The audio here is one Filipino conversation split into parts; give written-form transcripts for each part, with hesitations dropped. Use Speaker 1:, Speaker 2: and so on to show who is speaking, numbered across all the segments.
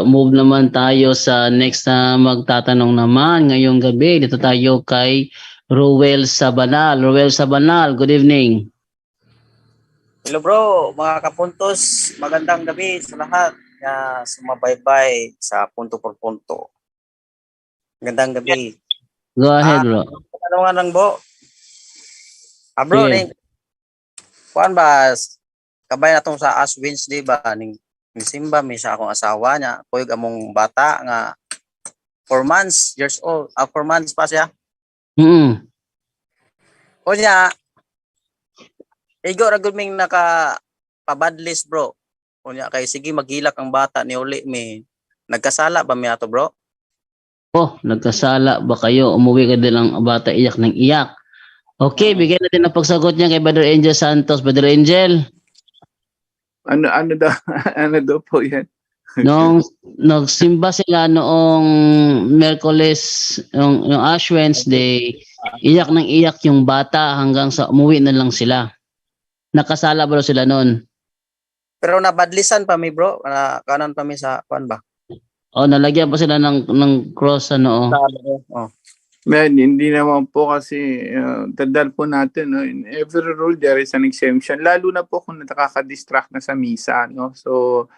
Speaker 1: Move naman tayo sa next na magtatanong naman ngayong gabi. Dito tayo kay Ruel Sabanal. Ruel Sabanal, good evening.
Speaker 2: Hello bro, mga kapuntos, magandang gabi sa lahat na sumabaybay sa punto por punto. Magandang gabi.
Speaker 1: Go ahead, bro.
Speaker 2: Ano nga lang bro? Bro,
Speaker 1: Yeah.
Speaker 2: kuan ba, kabay na tong sa Ash Wednesday ba, ning Simba, may siya akong asawa niya, kuyog among bata nga 4 years old, 4 months pa siya. O niya, igo ra gud ming naka pabadlist bro. Unya kay sige maghilak ang bata ni uli mi. Nagkasala ba mi ato bro?
Speaker 1: Oh, nagkasala ba kayo? Umuwi ka din ang bata iyak ng iyak. Okay, bigyan natin ang pagsagot niya kay Brother Angel Santos. Brother Angel,
Speaker 3: Ano daw ano daw po 'yan?
Speaker 1: nung nagsimba sila noong Miyerkules, yung Ash Wednesday, iyak ng iyak yung bata hanggang sa umuwi na lang sila. Nakasala ba sila noon?
Speaker 2: Pero nabadlisan pa mi bro, kanan pa mi sa kuan ba?
Speaker 1: O, nalagyan pa sila ng cross ano?
Speaker 2: Oh.
Speaker 3: Man, hindi naman po kasi tandaan po natin, no, in every rule there is an exemption, lalo na po kung nakaka-distract na sa misa, no. So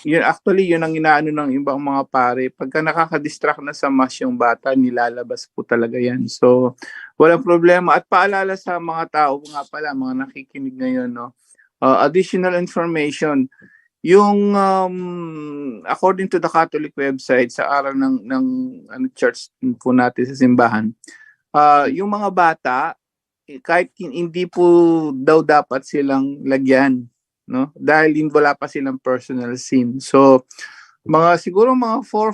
Speaker 3: yun actually yun ang inaano ng ibang mga pare, pagka nakaka-distract na sa mass yung bata, nilalabas po talaga yan. So walang problema. At paalala sa mga tao nga pala, mga nakikinig ngayon, no, additional information. Yung according to the Catholic website, sa aral ng church po natin sa simbahan, yung mga bata, kahit hindi po daw dapat silang lagyan, no, dahil wala pa silang personal sin. So siguro mga 4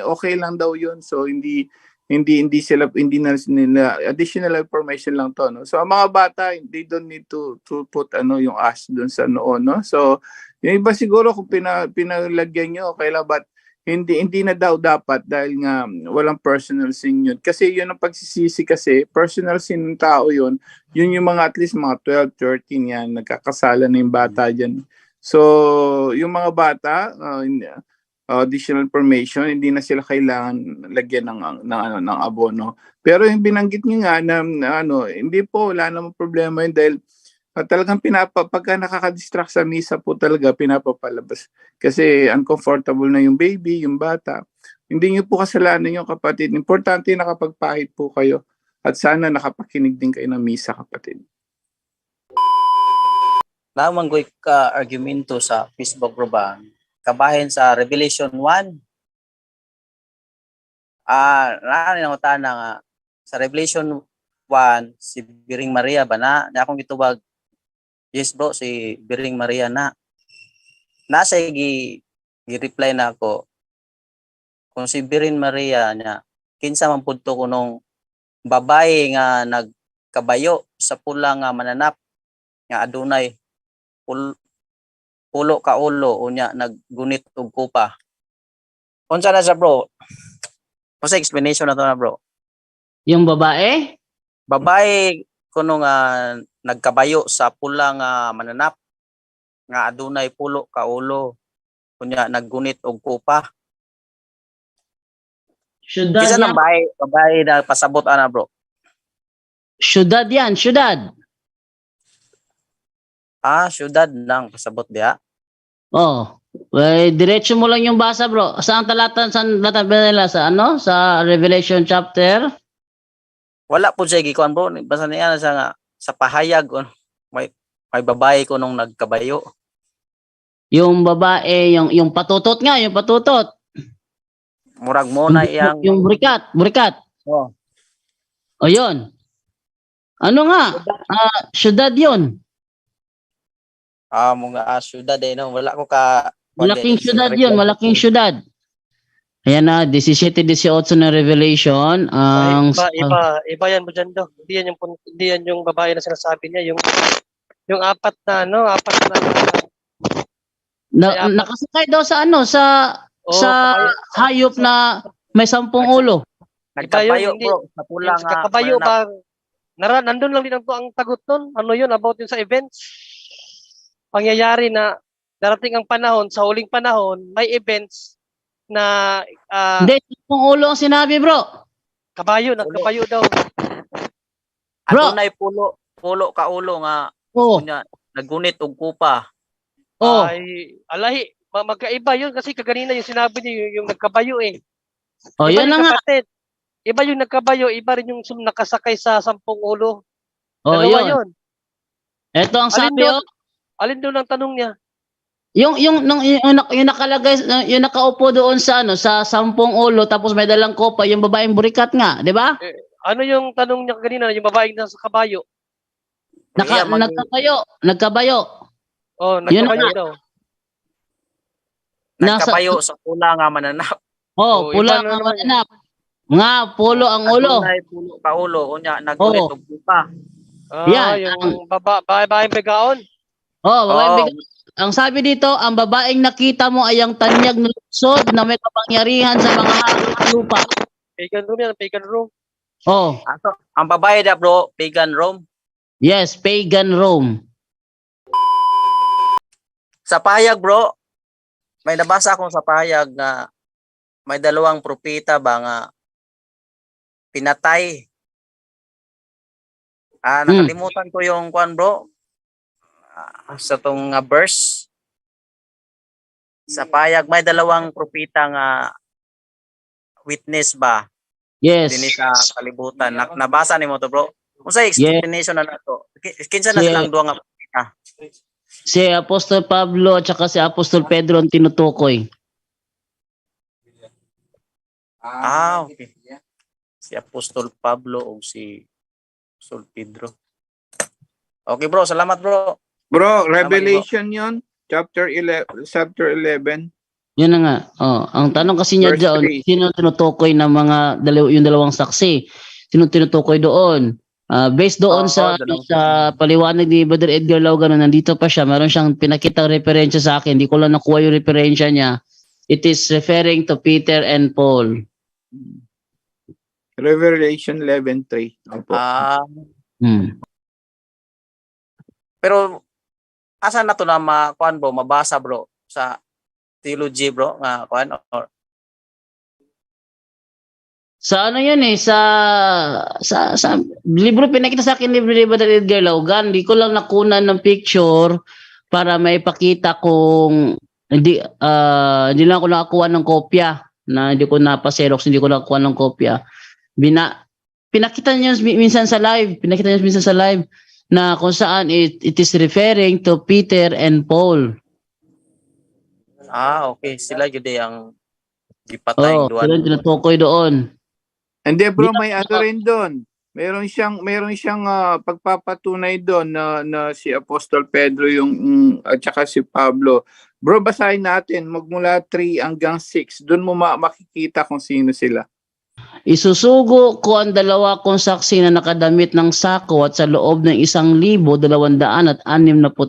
Speaker 3: 5, okay lang daw yun. So hindi na additional information lang to, no. So ang mga bata, they don't need to put yung ash doon sa noon, no. So yung iba siguro kung pinalagyan nyo, okay lang, but hindi na daw dapat dahil nga walang personal sin yun. Kasi yun ang pagsisisi, kasi personal sin ng tao yun yung mga at least mga 12, 13 yan, nagkakasala na yung bata dyan. So yung mga bata, additional information, hindi na sila kailangan lagyan ng abono. Pero yung binanggit niyo nga na hindi po, wala namang problema yun, dahil talagang pagka nakaka-distract sa misa po talaga, pinapapalabas. Kasi uncomfortable na yung baby, yung bata. Hindi niyo po kasalanan yung kapatid. Importante nakapagpahid po kayo. At sana nakapakinig din kayo ng misa, kapatid.
Speaker 2: Lamang goy ka argumento sa Facebook group ba, kabahin sa Revelation 1. Naan ang utana nga sa Revelation 1, si Biring Maria ba na akong gitubag. Yes bro, si Biring Maria na. Nasa gi-reply na ako. Kung si Biring Maria niya, kinsa man pudto ko nung babae nga nagkabayo sa pula nga mananap nga adunay pulo ka ulo unya naggunit og kupa. Unsa na siya bro? Unsa explanation na to na bro?
Speaker 1: Yung babae?
Speaker 2: Babae kuno nga nagkabayo sa pula nga mananap nga adunay pulo ka ulo kunya naggunit og kupa.
Speaker 1: Syudad
Speaker 2: Kisa
Speaker 1: yan.
Speaker 2: nang babae na pasabot ana bro?
Speaker 1: Syudad yan, syudad.
Speaker 2: Syudad lang pasabot diha.
Speaker 1: Oh, diretso mo lang yung basa, bro. Saan talata nila sa sa Revelation chapter?
Speaker 2: Wala po siya gikuan bro, basta niya sa nga sa pahayag may babae ko nung nagkabayo.
Speaker 1: Yung babae, yung patutot nga, yung patutot.
Speaker 2: Murag mo na iyang
Speaker 1: yung burikat.
Speaker 2: Oh.
Speaker 1: O yun. Ano nga? Syudad yun.
Speaker 2: Mga syudad no, wala ko ka
Speaker 1: Malaking syudad yun, malaking syudad. Ayan na, 17-18 na Revelation.
Speaker 4: Iba yan mo dyan do. Hindi yan yung babae na sinasabi niya. Yung apat na
Speaker 1: nakasakay daw sa sa hayop na may 10 ulo.
Speaker 2: Nagkabayo bro, sa pula nga.
Speaker 4: Nagkabayo ba? Nandun lang din ang tagot nun. Ano yun about yun sa events? Pangyayari na darating ang panahon, sa huling panahon, may events na
Speaker 1: Hindi, sampung ulo ang sinabi, bro.
Speaker 4: kabayo, nagkabayo daw.
Speaker 1: Bro.
Speaker 2: Adunay pulo ka ulo nga
Speaker 1: Oh,
Speaker 2: unya nagunit og kupa.
Speaker 1: oh,
Speaker 4: Ay, alahi, magkaiba yun kasi kaganina yung sinabi niyo yung nagkabayo eh.
Speaker 1: oh,
Speaker 4: Iba
Speaker 1: yun na
Speaker 4: yung
Speaker 1: nga.
Speaker 4: kapatid. Iba yung nagkabayo, iba rin yung nakasakay sa 10 ulo.
Speaker 1: Oh,
Speaker 4: Dalawa
Speaker 1: yun.
Speaker 4: yun.
Speaker 1: Ito ang
Speaker 4: Alin
Speaker 1: sabi,
Speaker 4: doon?
Speaker 1: oh.
Speaker 4: Alin doon ang tanong niya?
Speaker 1: Yung nakalagay, yung nakaupo doon sa ano, sa 10 ulo, tapos may dalang kopa, yung babaeng burikat nga, di ba?
Speaker 4: Ano yung tanong niya kanina, yung babaeng nasa kabayo?
Speaker 2: Iya,
Speaker 1: Nagkabayo.
Speaker 4: Oh,
Speaker 1: Yun
Speaker 4: nagkabayo
Speaker 1: nga.
Speaker 4: daw.
Speaker 2: nagkabayo sa pula nga mananap.
Speaker 1: Oh,
Speaker 4: Oh,
Speaker 1: pula
Speaker 4: iba na
Speaker 1: ang
Speaker 4: naman.
Speaker 1: mananap. Nga, pulo ang ulo.
Speaker 2: Adunay pulo ka ulo unya nagunit
Speaker 1: Oo.
Speaker 2: og kupa.
Speaker 1: Yan,
Speaker 4: Yung babaeng pegaon.
Speaker 1: Oh, babaeng
Speaker 2: Oo.
Speaker 1: bigay. Ang sabi dito, ang babaeng nakita mo ay ang tanyag na luksod na may kapangyarihan sa mga hangin at lupa.
Speaker 4: Pagan room yan, pagan room.
Speaker 1: Oh,
Speaker 2: Aso, ang babae da bro, pagan Rome.
Speaker 1: yes, pagan Rome.
Speaker 2: Sa payag bro, may nabasa akong sa payag na may dalawang propeta ba nga pinatay. Nakalimutan ko yung kwan bro. Sa tong verse. Sa payag may dalawang propeta nga witness ba
Speaker 1: Yes.
Speaker 2: dinhi sa kalibutan. Nabasa nimo to bro. Unsa explanation na nato? Kinsa na
Speaker 1: Yeah.
Speaker 2: silang duha nga propeta?
Speaker 1: Si Apostol Pablo at saka si Apostol Pedro ang tinutukoy.
Speaker 2: Okay. Si Apostol Pablo o si Apostol Pedro. Okay bro, salamat bro.
Speaker 3: Bro, Revelation yon chapter 11.
Speaker 1: Yun na nga. Oh, ang tanong kasi niya
Speaker 3: Verse
Speaker 1: doon,
Speaker 3: 3.
Speaker 1: sino tinutukoy ng mga yung dalawang saksi? Sino tinutukoy doon? Based doon sa paliwanag ni Brother Edgar Laugan, nandito pa siya, meron siyang pinakitang referensya sa akin. Hindi ko lang nakuha yung referensya niya. It is referring to Peter and Paul.
Speaker 3: Revelation 11:3. Opo.
Speaker 1: Hmm.
Speaker 2: Pero asa na to na makuan bro, mabasa bro sa theology bro nga kuan or
Speaker 1: Sa ano yun eh, sa libro, pinakita sa akin libro ni Brother Edgar Laugan. Hindi ko lang nakunan ng picture para maipakita kung hindi lang ako nakakuha ng kopya na hindi ko napaserox, hindi ko nakakuha ng kopya. Pinakita niya minsan sa live, na kung saan it is referring to Peter and Paul.
Speaker 2: okay, sila jud ang gipatay
Speaker 1: Oh,
Speaker 2: duan.
Speaker 1: sila yung tinutukoy doon.
Speaker 3: Hindi bro, may ano rin doon. Meron siyang pagpapatunay doon na si Apostol Pedro yung at saka si Pablo. Bro, basahin natin magmula 3 hanggang 6. Doon mo makikita kung sino sila.
Speaker 1: Isusugo ko ang dalawa kong saksi na nakadamit ng sako at sa loob ng 1,260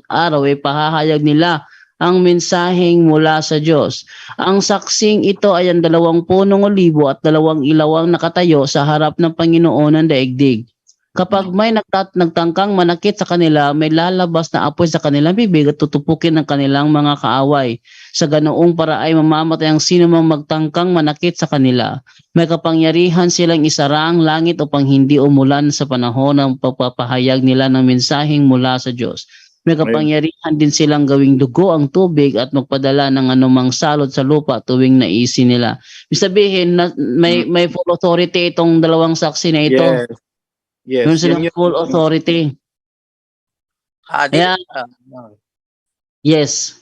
Speaker 1: araw ay pahahayag nila ang mensaheng mula sa Diyos. Ang saksing ito ay ang 2 punong olibo at 2 ilawang nakatayo sa harap ng Panginoon ng daigdig. Kapag may nagtangkang manakit sa kanila, may lalabas na apoy sa kanilang bibig at tutupukin ng kanilang mga kaaway. Sa ganoong para ay mamamatay ang sino mang magtangkang manakit sa kanila. May kapangyarihan silang isara ang langit upang hindi umulan sa panahon ng pagpapahayag nila ng mensaheng mula sa Diyos. May kapangyarihan din silang gawing dugo ang tubig at magpadala ng anumang salot sa lupa tuwing naisi nila. Ibig sabihin, may full authority itong dalawang saksi na ito.
Speaker 3: Yes.
Speaker 1: Meron silang full authority. Kaya, yes.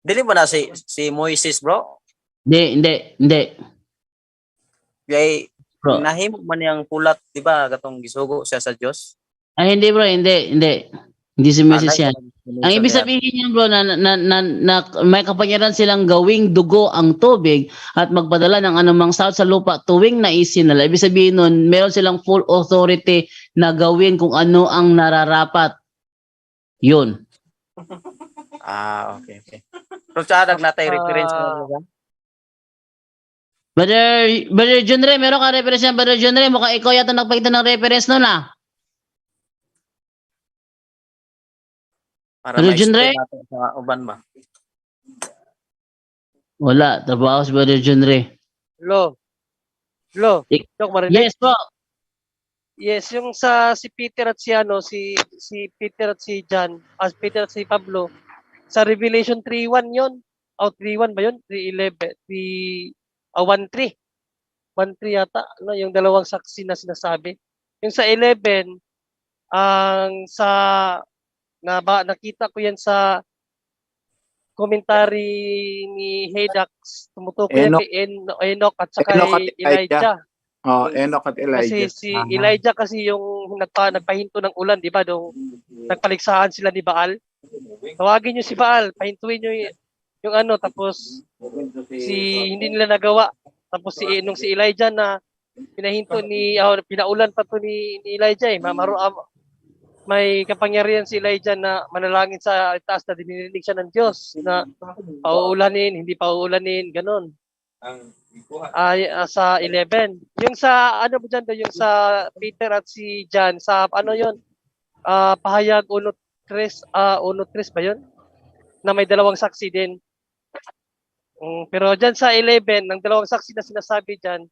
Speaker 2: Dili ba na si Moises bro?
Speaker 1: Hindi.
Speaker 2: Kay
Speaker 1: Bro.
Speaker 2: nahimo man yang pulat, di ba, katong gisugo siya sa Dios.
Speaker 1: Ay, hindi bro, hindi. Hindi si Moses yan. Ang ibig
Speaker 2: niya.
Speaker 1: sabihin niyan bro, na may kapangyarihan silang gawing dugo ang tubig at magpadala ng anumang salot sa lupa tuwing naisin nila. Ibig sabihin nun, meron silang full authority na gawin kung ano ang nararapat. Yun.
Speaker 2: Okay. Pero sa natay reference mo ba?
Speaker 1: Brother John Ray, meron ka reference yan, Brother John Ray. Mukhang ikaw yata nagpakita ng reference nun
Speaker 2: Para
Speaker 1: Brother John
Speaker 2: ma-explain
Speaker 1: Ray?
Speaker 2: natin sa uban ba?
Speaker 1: Wala, trabaho si Brother John Ray.
Speaker 4: Lo.
Speaker 1: Ik-
Speaker 4: Dok, marinig?
Speaker 1: Yes po.
Speaker 4: Yes, yung sa si Peter at si ano, si Peter at si John, as Peter at si Pablo, sa Revelation 3:1 yon. O 3:1 ba yun? 3:11, 1:3. 1:3 yata, no, yung dalawang saksi na sinasabi. Yung sa 11, ang nakita ko yan sa commentary ni Haydax, tumutukoy yan
Speaker 3: Enoch.
Speaker 4: kay Enoch at saka
Speaker 3: Enoch at
Speaker 4: kay Elijah.
Speaker 3: Enoch at
Speaker 4: Kasi
Speaker 3: Elijah.
Speaker 4: si Elijah kasi yung nagpahinto ng ulan, di ba? Nung nagpaligsahan sila ni Baal. Tawagin niyo si Baal, pahintuin niyo yung ano, tapos hindi nila nagawa. Tapos nung si Elijah na pinaulan pa to ni Elijah may kapangyarihan si Elijah na manalangin sa itaas na dinidinig siya ng Diyos na pauulanin, hindi pauulanin, ganun. Sa 11. Yung sa ano ba dyan, yung sa Peter at si John, sa ano yun, pahayag 1:3 ba yun? Na may dalawang saksi din. Pero dyan sa 11, ng dalawang saksi na sinasabi dyan,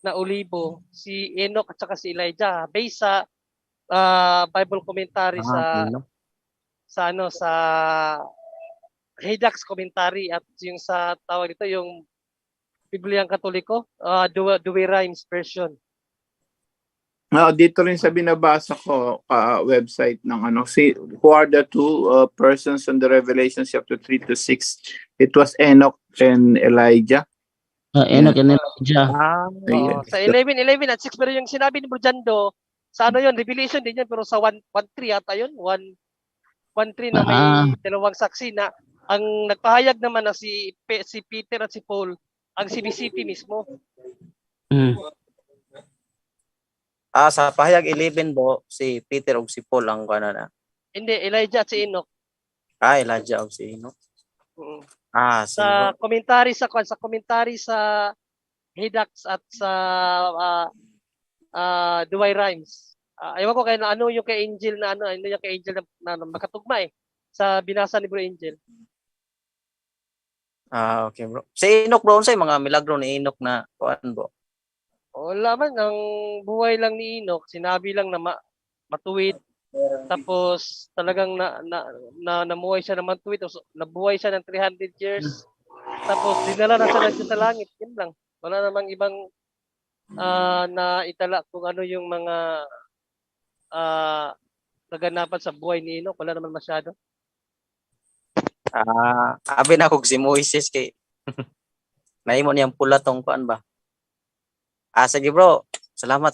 Speaker 4: na Olibo, si Enoch at saka si Elijah, based sa Bible commentary sa Haydax commentary at yung sa tawag dito yung Bibliang Katoliko, Dewey Rhymes version.
Speaker 3: Dito rin sa binabasa ko website ng who are the two persons on the Revelation chapter 3 to 6. It was Enoch and Elijah.
Speaker 1: Enoch and Elijah.
Speaker 3: Ayan.
Speaker 4: Sa 11 at 6, pero yung sinabi ni Brujando, sa ano yun, Revelation din yun, pero sa 1:3 yata yun, 1:3 na may dalawang saksi na ang nagpahayag naman na si Peter at si Paul, ang CBCP mismo.
Speaker 2: Sa pahayag 11 po, si Peter o si Paul ang na.
Speaker 4: Hindi, Elijah at si Enoch.
Speaker 2: Elijah o si Enoch.
Speaker 4: Sa komentary sa Haydax at sa Dewey Rhymes. Ewan ko kaya ano yung kay Angel na ano yung kay Angel na makatugma sa binasa ni Bro Angel.
Speaker 2: Okay bro. Si Enoch bro, sa mga milagro ni Enoch na kuan bro.
Speaker 4: Wala man, ang buhay lang ni Enoch, sinabi lang na matuwid. Tapos talagang namuhay siya ng matuwid, nabuhay siya ng 300 years. Tapos dinala na siya sa langit, yun lang. Wala namang ibang na itala kung ano yung mga naganapan sa buhay ni Enoch, wala naman masyado.
Speaker 2: Abi na kog si Moises kay naimo niyang pula tong kuan ba. Sige bro. Salamat.